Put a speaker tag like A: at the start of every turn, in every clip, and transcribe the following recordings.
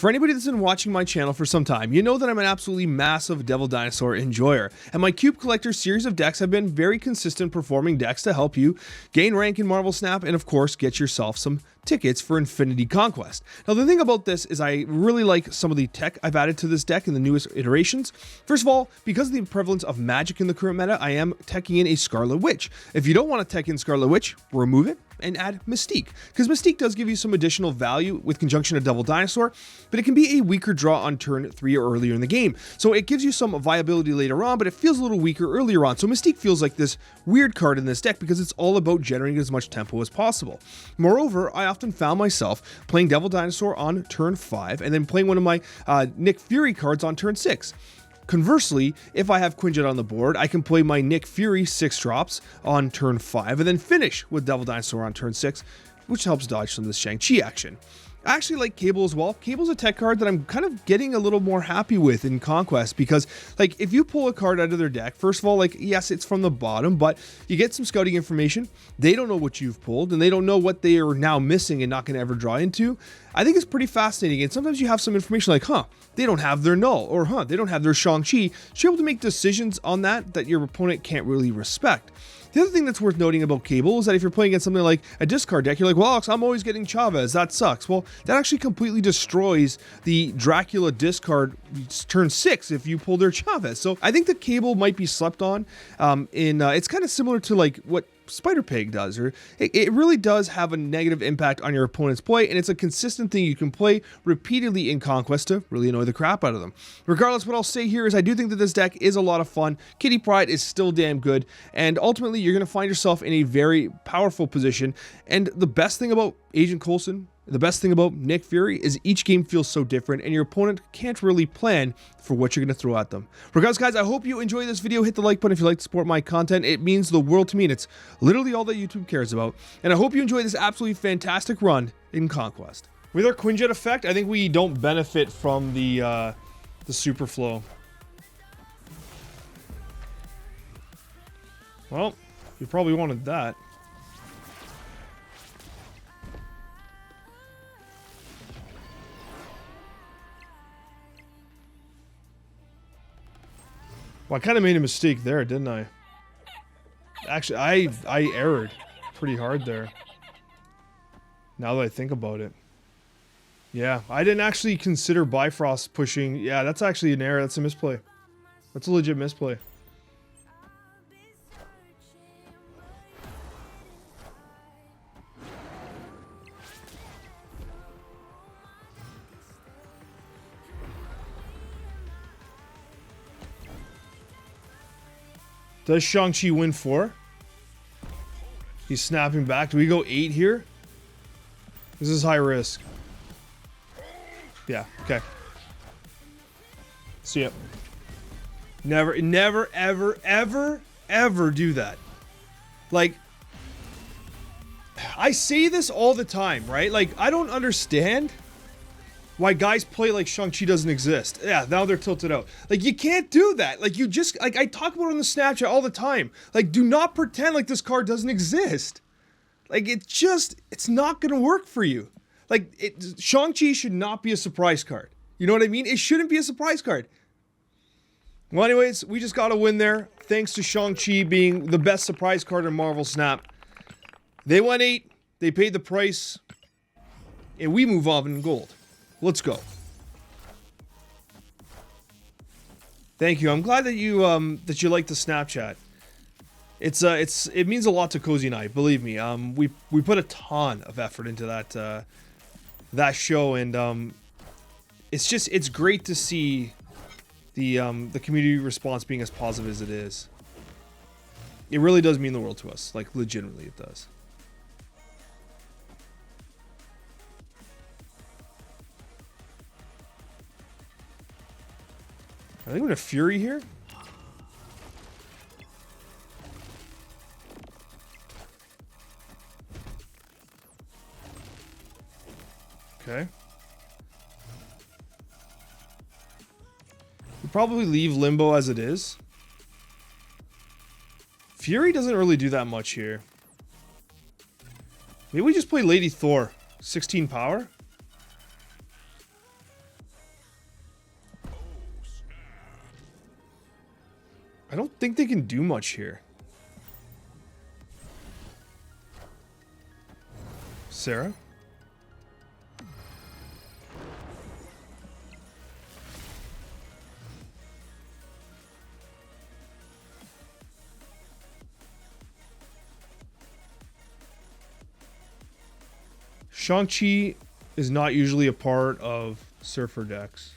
A: For anybody that's been watching my channel for some time, you know that I'm an absolutely massive Devil Dinosaur enjoyer, and my Cube Collector series of decks have been very consistent performing decks to help you gain rank in Marvel Snap and of course get yourself some tickets for Infinity Conquest. Now the thing about this is I really like some of the tech I've added to this deck in the newest iterations. First of all, because of the prevalence of magic in the current meta, I am teching in a Scarlet Witch. If you don't want to tech in Scarlet Witch, remove it and add Mystique, because Mystique does give you some additional value with conjunction of Devil Dinosaur, but it can be a weaker draw on turn 3 or earlier in the game. So it gives you some viability later on, but it feels a little weaker earlier on. So Mystique feels like this weird card in this deck because it's all about generating as much tempo as possible. Moreover, I often found myself playing Devil Dinosaur on turn 5 and then playing one of my Nick Fury cards on turn 6. Conversely, if I have Quinjet on the board, I can play my Nick Fury 6 drops on turn 5 and then finish with Devil Dinosaur on turn 6, which helps dodge some of the Shang-Chi action. I actually like Cable as well. Cable's a tech card that I'm kind of getting a little more happy with in Conquest because, like, if you pull a card out of their deck, first of all, like, yes, it's from the bottom, but you get some scouting information. They don't know what you've pulled, and they don't know what they are now missing and not going to ever draw into. I think it's pretty fascinating, and sometimes you have some information like, they don't have their Null, or they don't have their Shang-Chi, so you're able to make decisions on that your opponent can't really respect. The other thing that's worth noting about Cable is that if you're playing against something like a discard deck, you're like, well, Alex, I'm always getting Chavez, that sucks. Well, that actually completely destroys the Dracula discard turn 6 if you pull their Chavez. So I think that Cable might be slept on. It's kind of similar to like what Spider Pig does, or it really does have a negative impact on your opponent's play, and it's a consistent thing you can play repeatedly in Conquest to really annoy the crap out of them. Regardless, what I'll say here is I do think that this deck is a lot of fun. Kitty Pryde is still damn good, and ultimately you're going to find yourself in a very powerful position. And the best thing about Agent Coulson, the best thing about Nick Fury is each game feels so different and your opponent can't really plan for what you're going to throw at them. Regardless, guys, I hope you enjoy this video. Hit the like button if you like to support my content. It means the world to me, and it's literally all that YouTube cares about. And I hope you enjoy this absolutely fantastic run in Conquest. With our Quinjet effect, I think we don't benefit from the super flow. Well, you probably wanted that. Well, I kind of made a mistake there, didn't I? Actually, I erred pretty hard there. Now that I think about it. Yeah, I didn't actually consider Bifrost pushing. Yeah, that's actually an error. That's a misplay. That's a legit misplay. Does Shang-Chi win 4? He's snapping back. Do we go 8 here? This is high risk. Yeah, okay. See ya. Never, ever, ever do that. Like, I say this all the time, right? Like, I don't understand why guys play like Shang-Chi doesn't exist. Yeah, now they're tilted out. Like, you can't do that. Like, you just, like, I talk about it on the Snapchat all the time. Like, do not pretend like this card doesn't exist. Like, it's not gonna work for you. Like, Shang-Chi should not be a surprise card. You know what I mean? It shouldn't be a surprise card. Well, anyways, we just got a win there. Thanks to Shang-Chi being the best surprise card in Marvel Snap. They went 8. They paid the price. And we move on in gold. Let's go. Thank you. I'm glad that you like the Snapchat. It means a lot to Cozy and I, believe me. We put a ton of effort into that show, and it's great to see the community response being as positive as it is. It really does mean the world to us. Like, legitimately it does. I think I'm gonna Fury here. Okay. We'll probably leave Limbo as it is. Fury doesn't really do that much here. Maybe we just play Lady Thor. 16 power? I don't think they can do much here. Sarah? Shang-Chi is not usually a part of Surfer decks.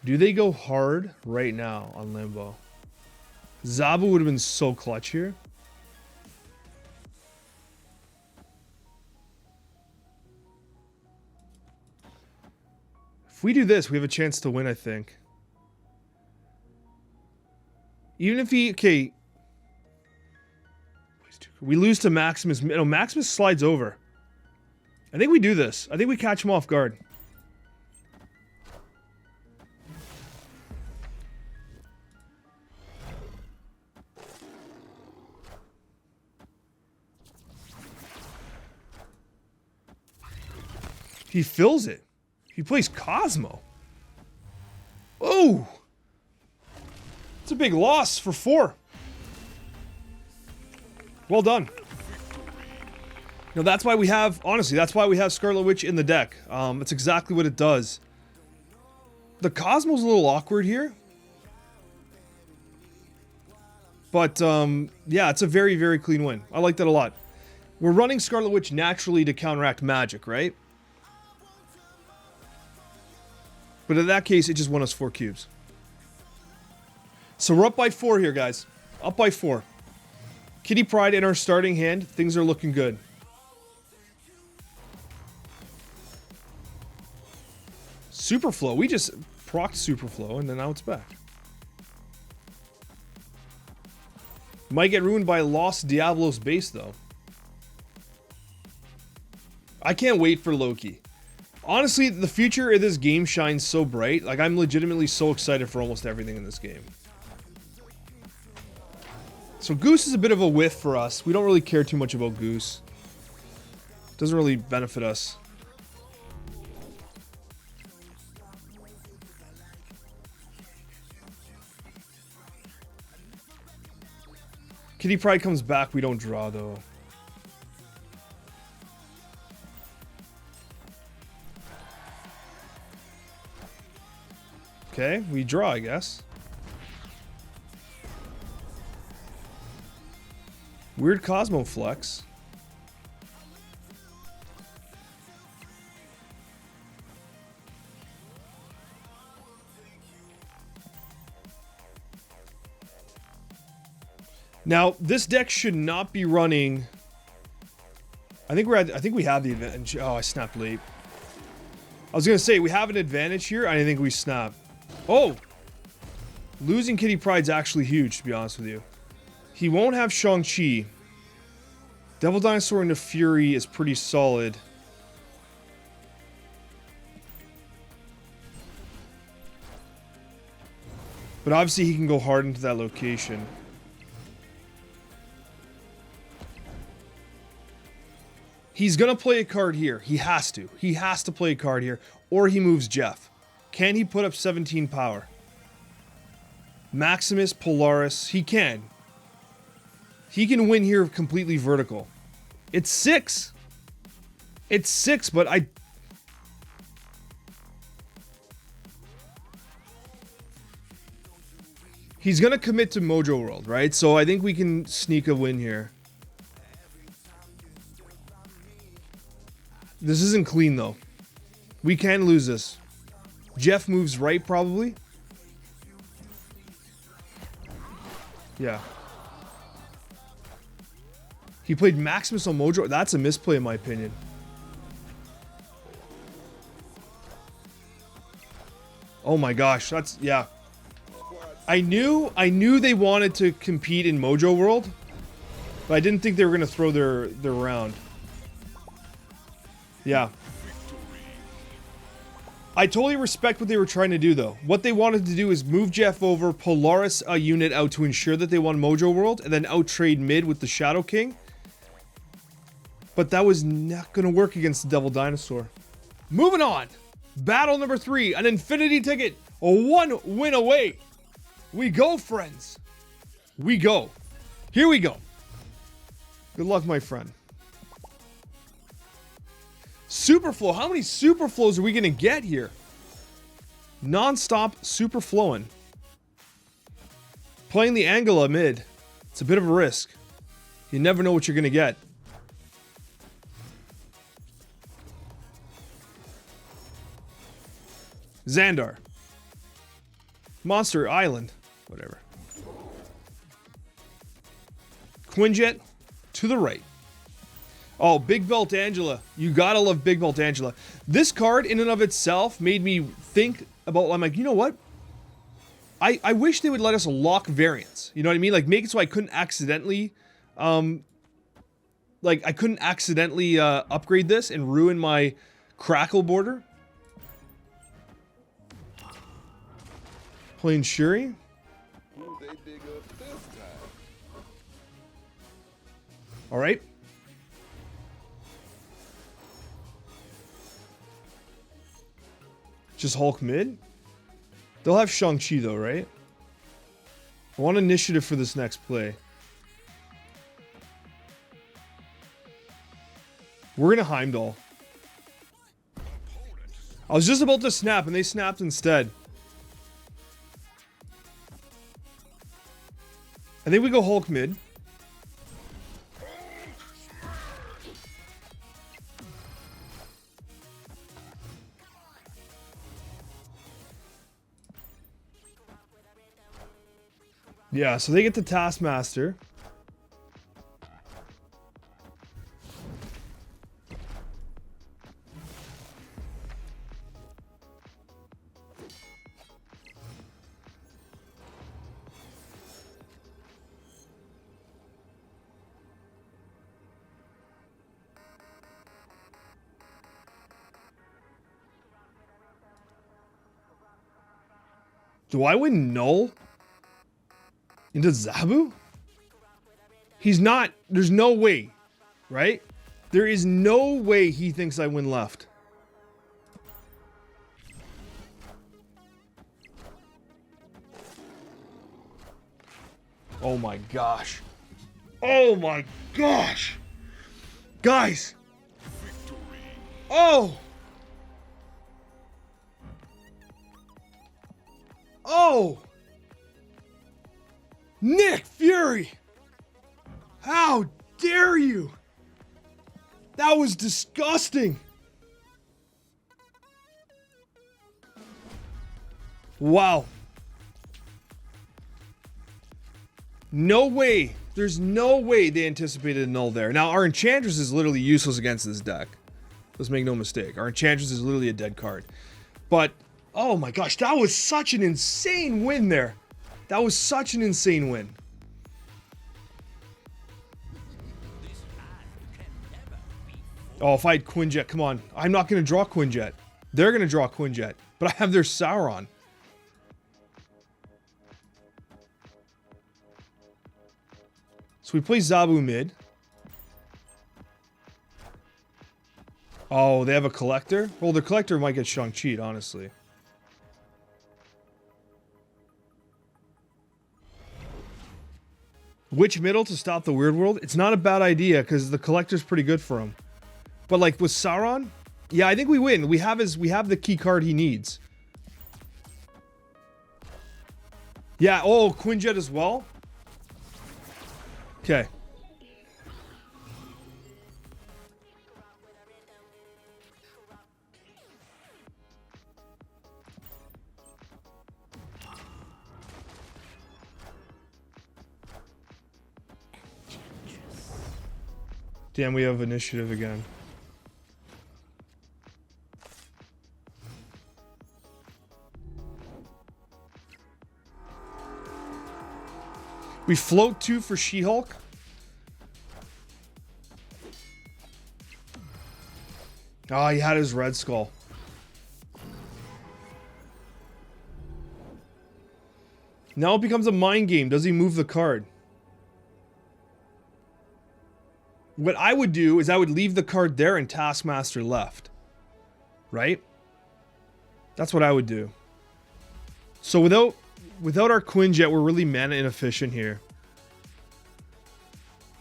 A: Do they go hard right now on Limbo? Zabu would have been so clutch here. If we do this, we have a chance to win, I think. Even if he... Okay. We lose to Maximus. No, Maximus slides over. I think we do this. I think we catch him off guard. He fills it. He plays Cosmo. Oh! It's a big loss for 4. Well done. No, that's why we have, honestly, that's why we have Scarlet Witch in the deck. That's exactly what it does. The Cosmo's a little awkward here. But, yeah, it's a very, very clean win. I like that a lot. We're running Scarlet Witch naturally to counteract magic, right? But in that case, it just won us 4 cubes. So we're up by 4 here, guys. Up by 4. Kitty Pryde in our starting hand. Things are looking good. Superflow. We just procced Superflow, and then now it's back. Might get ruined by Lost Diablo's base, though. I can't wait for Loki. Honestly, the future of this game shines so bright. Like, I'm legitimately so excited for almost everything in this game. So Goose is a bit of a whiff for us. We don't really care too much about Goose. Doesn't really benefit us. Kitty Pryde comes back. We don't draw, though. Okay, we draw, I guess. Weird Cosmo Flex. Now, this deck should not be running. I think we have the advantage. Oh, I snapped late. I was gonna say we have an advantage here. I think we snap. Oh! Losing Kitty Pryde's actually huge, to be honest with you. He won't have Shang-Chi. Devil Dinosaur into Fury is pretty solid. But obviously he can go hard into that location. He's gonna play a card here. He has to. He has to play a card here. Or he moves Jeff. Can he put up 17 power? Maximus, Polaris. He can. He can win here completely vertical. It's 6. It's 6, but I... He's gonna commit to Mojo World, right? So I think we can sneak a win here. This isn't clean, though. We can lose this. Jeff moves right, probably. Yeah. He played Maximus on Mojo. That's a misplay, in my opinion. Oh my gosh, that's... yeah. I knew they wanted to compete in Mojo World, but I didn't think they were going to throw their round. Yeah. I totally respect what they were trying to do, though. What they wanted to do is move Jeff over, Polaris a unit out to ensure that they won Mojo World, and then out-trade mid with the Shadow King. But that was not going to work against the Devil Dinosaur. Moving on. Battle number 3, an infinity ticket, a 1 win away. We go, friends. We go. Here we go. Good luck, my friend. Superflow. How many superflows are we going to get here? Non-stop super flowing. Playing the Angela mid. It's a bit of a risk. You never know what you're going to get. Xandar. Monster Island. Whatever. Quinjet to the right. Oh, Big Belt Angela. You gotta love Big Belt Angela. This card in and of itself made me think about, I'm like, you know what? I wish they would let us lock variants. You know what I mean? Like, make it so I couldn't accidentally, upgrade this and ruin my Crackle border. Playing Shuri. All right. Just Hulk mid? They'll have Shang-Chi though, right? I want initiative for this next play. We're gonna Heimdall. I was just about to snap and they snapped instead. I think we go Hulk mid. Yeah, so they get the Taskmaster. Do I win null? Into Zabu? He's not. There's no way. Right? There is no way he thinks I win left. Oh my gosh. Oh my gosh. Guys. Oh. Oh. Nick Fury! How dare you? That was disgusting. Wow. No way. There's no way they anticipated a null there. Now, our Enchantress is literally useless against this deck. Let's make no mistake. Our Enchantress is literally a dead card. But, oh my gosh, that was such an insane win there. That was such an insane win. Oh, if I had Quinjet, come on. I'm not going to draw Quinjet. They're going to draw Quinjet. But I have their Sauron. So we play Zabu mid. Oh, they have a Collector? Well, the Collector might get Shang-Chi, honestly. Which middle to stop the Weird World? It's not a bad idea because the Collector's pretty good for him. But like with Sauron, yeah, I think we win. We have the key card he needs. Yeah, oh, Quinjet as well. Okay. Damn, we have initiative again. We float 2 for She-Hulk. Oh, he had his Red Skull. Now it becomes a mind game. Does he move the card? What I would do is I would leave the card there and Taskmaster left. Right? That's what I would do. So without without our Quinjet, we're really mana inefficient here.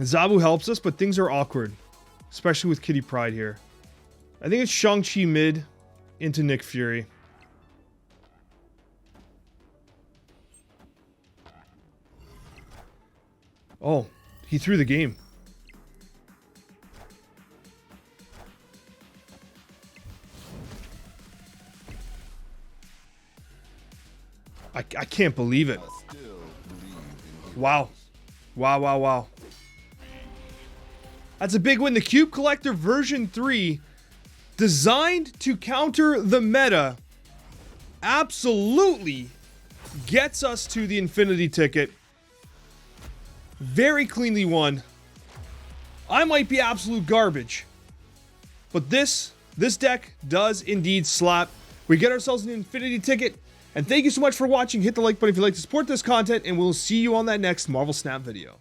A: Zabu helps us, but things are awkward. Especially with Kitty Pryde here. I think it's Shang-Chi mid into Nick Fury. Oh, he threw the game. I can't believe it. Wow. Wow, wow, wow. That's a big win. The Cube Collector version 3, designed to counter the meta, absolutely gets us to the Infinity ticket. Very cleanly won. I might be absolute garbage, but this deck does indeed slap. We get ourselves an Infinity ticket, and thank you so much for watching. Hit the like button if you'd like to support this content, and we'll see you on that next Marvel Snap video.